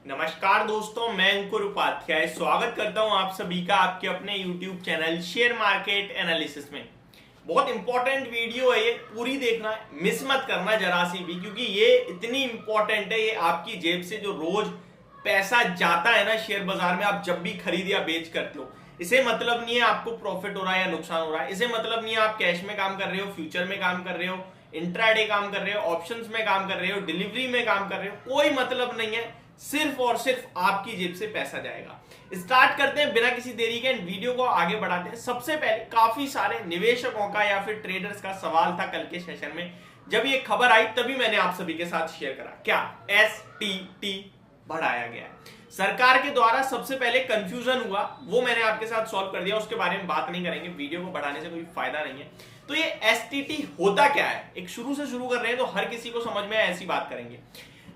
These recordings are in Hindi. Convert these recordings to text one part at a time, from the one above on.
नमस्कार दोस्तों, मैं अंकुर उपाध्याय स्वागत करता हूं आप सभी का आपके अपने YouTube channel share market analysis में। बहुत इंपॉर्टेंट वीडियो है ये, पूरी देखना, मिस मत करना जरा सी भी, क्योंकि ये इतनी इंपॉर्टेंट है। ये आपकी जेब से जो रोज पैसा जाता है ना शेयर बाजार में, आप जब भी खरीद या बेच करते हो, इसे मतलब नहीं है आपको प्रॉफिट हो रहा है या नुकसान हो रहा है। इसे मतलब नहीं है आप कैश में काम कर रहे हो, फ्यूचर में काम कर रहे हो, इंट्राडे काम कर रहे हो, ऑप्शंस में काम कर रहे हो, डिलीवरी में काम कर रहे हो, कोई मतलब नहीं है। सिर्फ और सिर्फ आपकी जेब से पैसा जाएगा। स्टार्ट करते हैं बिना किसी देरी के, वीडियो को आगे बढ़ाते हैं। सबसे पहले काफी सारे निवेशकों का या फिर ट्रेडर्स का सवाल था कल के सेशन में, जब ये खबर आई तभी मैंने आप सभी के साथ शेयर करा। क्या एसटीटी बढ़ाया गया है सरकार के द्वारा? सबसे पहले कंफ्यूजन हुआ, वो मैंने आपके साथ सॉल्व कर दिया, उसके बारे में बात नहीं करेंगे, वीडियो को बढ़ाने से कोई फायदा नहीं है। तो ये एसटीटी होता क्या है, एक शुरू से शुरू कर रहे हैं तो हर किसी को समझ में ऐसी बात करेंगे।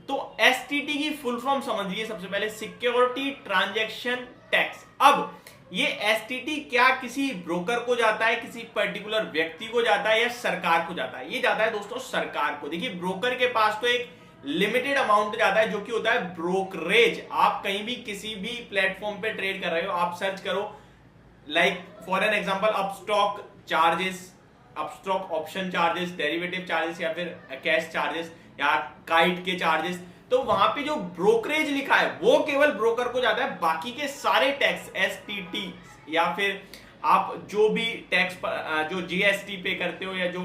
तो एसटीटी की फुल फॉर्म समझिए सबसे पहले, सिक्योरिटी ट्रांजैक्शन टैक्स। अब ये एसटीटी क्या किसी ब्रोकर को जाता है, किसी पर्टिकुलर व्यक्ति को जाता है या सरकार को जाता है? ये जाता है दोस्तों सरकार को। देखिए, ब्रोकर के पास तो एक लिमिटेड अमाउंट जाता है जो कि होता है ब्रोकरेज। आप कहीं भी किसी भी प्लेटफॉर्म पे ट्रेड कर रहे हो, आप सर्च करो, like for an example Upstox charges, Upstox option charges, derivative charges या फिर कैश चार्जेस या काइट के चार्जेस, तो वहां पे जो ब्रोकरेज लिखा है वो केवल ब्रोकर को जाता है। बाकी के सारे टैक्स, एसटीटी या फिर आप जो भी टैक्स जो जीएसटी पे करते हो या जो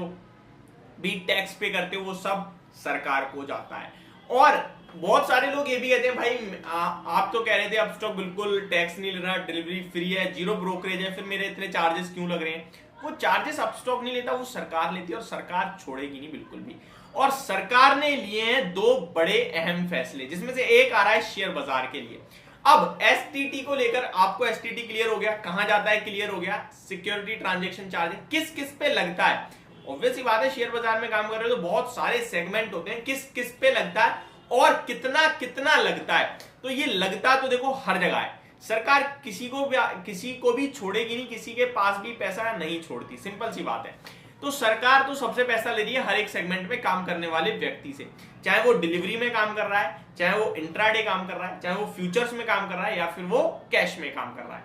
भी टैक्स पे करते हो, वो सब सरकार को जाता है। और बहुत सारे लोग ये भी कहते हैं, भाई आप तो कह रहे थे अपस्टॉक बिल्कुल टैक्स नहीं ले रहा, डिलीवरी फ्री है, जीरो ब्रोकरेज है, फिर मेरे इतने चार्जेस क्यों लग रहे हैं? वो चार्जेस अपस्टॉक नहीं लेता, वो सरकार लेती है और सरकार छोड़ेगी नहीं बिल्कुल भी। और सरकार ने लिए हैं दो बड़े अहम फैसले, जिसमें से एक आ रहा है शेयर बाजार के लिए। अब एसटीटी को लेकर आपको एसटीटी क्लियर हो गया, कहां जाता है क्लियर हो गया, सिक्योरिटी ट्रांजैक्शन चार्ज किस किस पे लगता है। ऑब्वियस सी बात है, शेयर बाजार में काम कर रहे हो तो बहुत सारे सेगमेंट होते हैं, किस किस पे लगता है और कितना कितना लगता है। तो ये लगता तो देखो हर जगह है, सरकार किसी को भी छोड़ेगी नहीं, किसी के पास भी पैसा नहीं छोड़ती, सिंपल सी बात है। तो सरकार तो सबसे पैसा ले रही है हर एक सेगमेंट में काम करने वाले व्यक्ति से, चाहे वो डिलीवरी में काम कर रहा है, चाहे वो इंट्राडे काम कर रहा है, चाहे वो फ्यूचर्स में काम कर रहा है या फिर वो कैश में काम कर रहा है,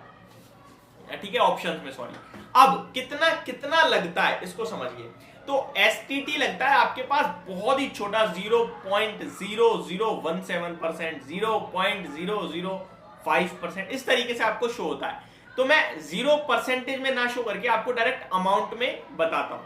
ठीक है, ऑप्शंस में, सॉरी। अब कितना कितना लगता है इसको समझिए। तो एसटीटी लगता है आपके पास बहुत ही छोटा, 0.0017%, 0.005%, इस तरीके से आपको शो होता है। तो मैं 0% में ना शो करके आपको डायरेक्ट अमाउंट में बताता हूं।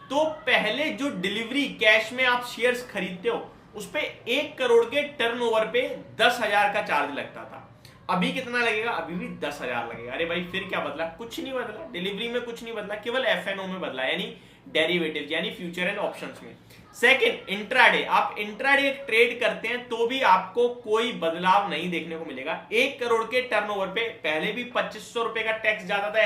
तो पहले जो डिलीवरी कैश में आप शेयर्स खरीदते हो, उस पे 1 करोड़ के टर्नओवर पे 10,000 का चार्ज लगता था। अभी कितना लगेगा? अभी भी 10,000 लगेगा। अरे भाई, फिर क्या बदला? कुछ नहीं बदला, डिलीवरी में कुछ नहीं बदला, केवल एफएनओ में बदला, यानी डेरिवेटिव यानी फ्यूचर एंड ऑप्शंस में। Second, intraday. आप इंट्राडे ट्रेड करते हैं तो भी आपको कोई बदलाव नहीं देखने को मिलेगा। 1 करोड़ के टर्नओवर पे पहले भी 2500 रुपए का टैक्स जाता था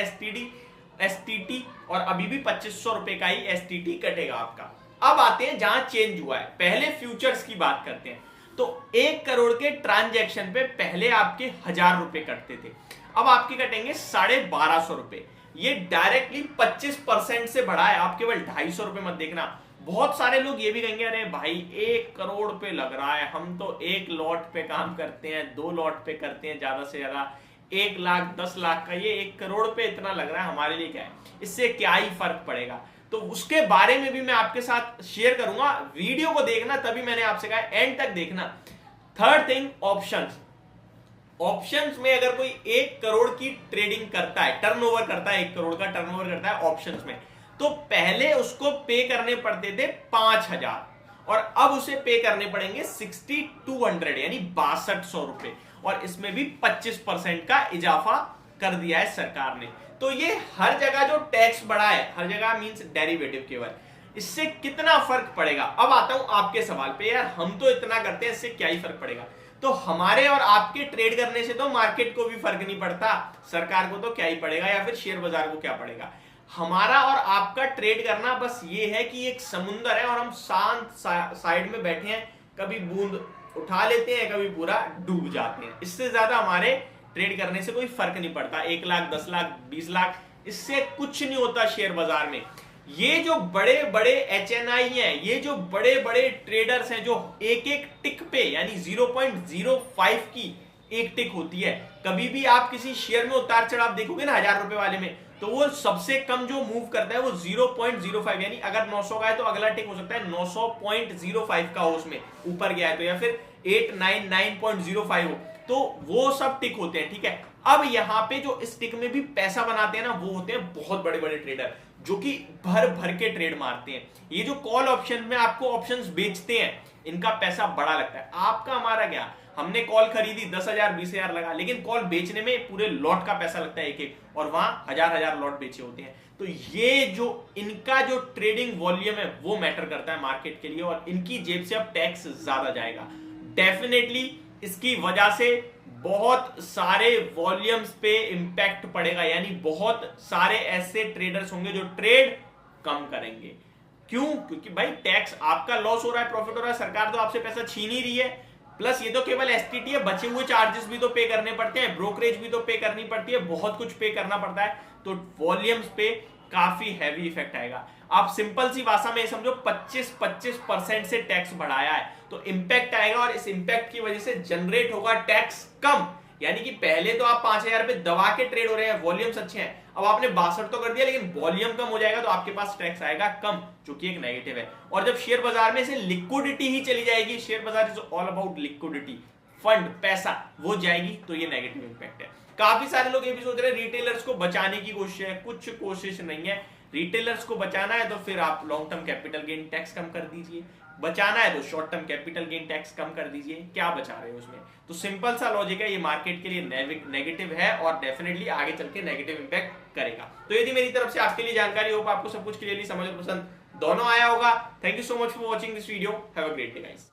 एसटीटी, और अभी भी 2500 रुपए का ही एसटीटी कटेगा आपका। अब आते हैं जहां चेंज हुआ है, पहले फ्यूचर्स की बात करते हैं। तो 1 करोड़ के ट्रांजैक्शन पे पहले आपके 1000 रुपए कटते थे, अब आपके कटेंगे 1250 रुपए। ये डायरेक्टली 25% से बढ़ा है। आप केवल 250 रुपए मत देखना। बहुत सारे लोग ये भी कहेंगे, अरे भाई 1 करोड़ पे लग रहा है, हम तो 1 लॉट पे काम करते हैं, 2 लॉट पे करते हैं, ज्यादा से ज्यादा 1 लाख 10 लाख का, ये 1 करोड़ पे इतना लग रहा है, हमारे लिए क्या है, इससे क्या ही फर्क पड़ेगा? तो उसके बारे में भी मैं आपके साथ शेयर करूंगा, वीडियो को देखना, तभी मैंने आपसे कहा एंड तक देखना। Third thing, options. ऑप्शंस में अगर कोई 1 करोड़ की ट्रेडिंग करता है, टर्नओवर करता है, 1 करोड़ का टर्नओवर करता है ऑप्शंस में, तो पहले उसको पे करने पड़ते थे 5,000 और अब उसे पे करने पड़ेंगे 6200 यानी 6200 रुपए, और इसमें भी 25% का इजाफा कर दिया है सरकार ने। तो ये हर जगह जो टैक्स बढ़ा है, हर जगह मींस डेरिवेटिव केवल, इससे कितना फर्क पड़ेगा? अब आता हूं आपके सवाल पे, यार हम तो इतना करते हैं, इससे क्या ही फर्क पड़ेगा? तो हमारे और आपके ट्रेड करने से तो मार्केट को भी फर्क नहीं पड़ता, सरकार को तो क्या ही पड़ेगा, या फिर शेयर बाजार को क्या पड़ेगा? हमारा और आपका ट्रेड करना बस ये है कि एक समुंदर है और हम शांत साइड में बैठे हैं, कभी बूंद उठा लेते हैं, कभी पूरा डूब जाते हैं। इससे ज्यादा हमारे ट्रेड करने से कोई फर्क नहीं पड़ता। 1 लाख 10 लाख 20 लाख, इससे कुछ नहीं होता शेयर बाजार में। ये जो बड़े बड़े HNI हैं, ये जो बड़े बड़े ट्रेडर्स हैं, जो एक एक टिक पे यानी 0.05 की एक टिक होती है, कभी भी आप किसी शेयर में उतार चढ़ाव देखोगे ना 1000 रुपए वाले में, तो वो सबसे कम जो मूव करता है वो 0.05, यानी अगर 900 का है तो अगला टिक हो सकता है 900.05 का हो, उसमें ऊपर गया है तो, या फिर 899.05 हो, तो वो सब टिक होते हैं। ठीक है, अब यहां पे जो इस टिक में भी पैसा बनाते हैं ना, वो होते हैं बहुत बड़े बड़े ट्रेडर जो कि भर भर के ट्रेड मारते हैं। ये जो कॉल ऑप्शन में आपको ऑप्शंस बेचते हैं, इनका पैसा बड़ा लगता है। आपका हमारा क्या, हमने कॉल खरीदी 10,000 20,000 लगा, लेकिन कॉल बेचने में पूरे लॉट का पैसा लगता है एक एक, और वहां हजार हजार लॉट बेचे होते हैं। तो ये जो इनका जो ट्रेडिंग वॉल्यूम है वो मैटर करता है मार्केट के लिए, और इनकी जेब से अब टैक्स ज्यादा जाएगा डेफिनेटली। इसकी वजह से बहुत सारे वॉल्यूम्स पे इंपैक्ट पड़ेगा, यानी बहुत सारे ऐसे ट्रेडर्स होंगे जो ट्रेड कम करेंगे। क्यों? क्योंकि भाई टैक्स, आपका लॉस हो रहा है, प्रॉफिट हो रहा है, सरकार तो आपसे पैसा छीन ही रही है। प्लस ये तो केवल एसटीटी है, बचे हुए चार्जेस भी तो पे करने पड़ते हैं, ब्रोकरेज भी तो पे करनी पड़ती है, बहुत कुछ पे करना पड़ता है। तो वॉल्यूम्स पे काफी हैवी इफेक्ट आएगा। आप सिंपल सी भाषा में समझो 25% से टैक्स बढ़ाया है तो इंपैक्ट आएगा, और इस इंपैक्ट की वजह से जनरेट होगा टैक्स कम। यानी कि पहले तो आप 5,000 पे दबा के ट्रेड हो रहे हैं, वॉल्यूम्स अच्छे हैं, अब आपने 62 तो कर दिया, लेकिन वॉल्यूम कम हो जाएगा तो आपके पास टैक्स आएगा कम, जो कि एक नेगेटिव है। और जब शेयर बाजार में से लिक्विडिटी ही चली जाएगी, शेयर बाजार is all about liquidity, fund, पैसा, वो जाएगी, तो ये नेगेटिव इंपैक्ट है। काफी सारे लोग ये भी सोच रहे हैं रिटेलर्स को बचाने की कोशिश है, कुछ कोशिश नहीं है। रिटेलर्स को बचाना है तो फिर आप long term capital gain tax कम कर दीजिए, बचाना है तो short term capital gain tax कम कर दीजिए। क्या बचा रहे हो उसमें? तो सिंपल सा लॉजिक है, ये मार्केट के लिए नेगेटिव है और डेफिनेटली आगे चल के नेगेटिव इंपैक्ट करेगा। तो यदि मेरी तरफ से आपके लिए जानकारी हो, आपको सब कुछ क्लियरली समझ पसंद दोनों आया होगा। Thank you so much for watching this video. Have a great day guys.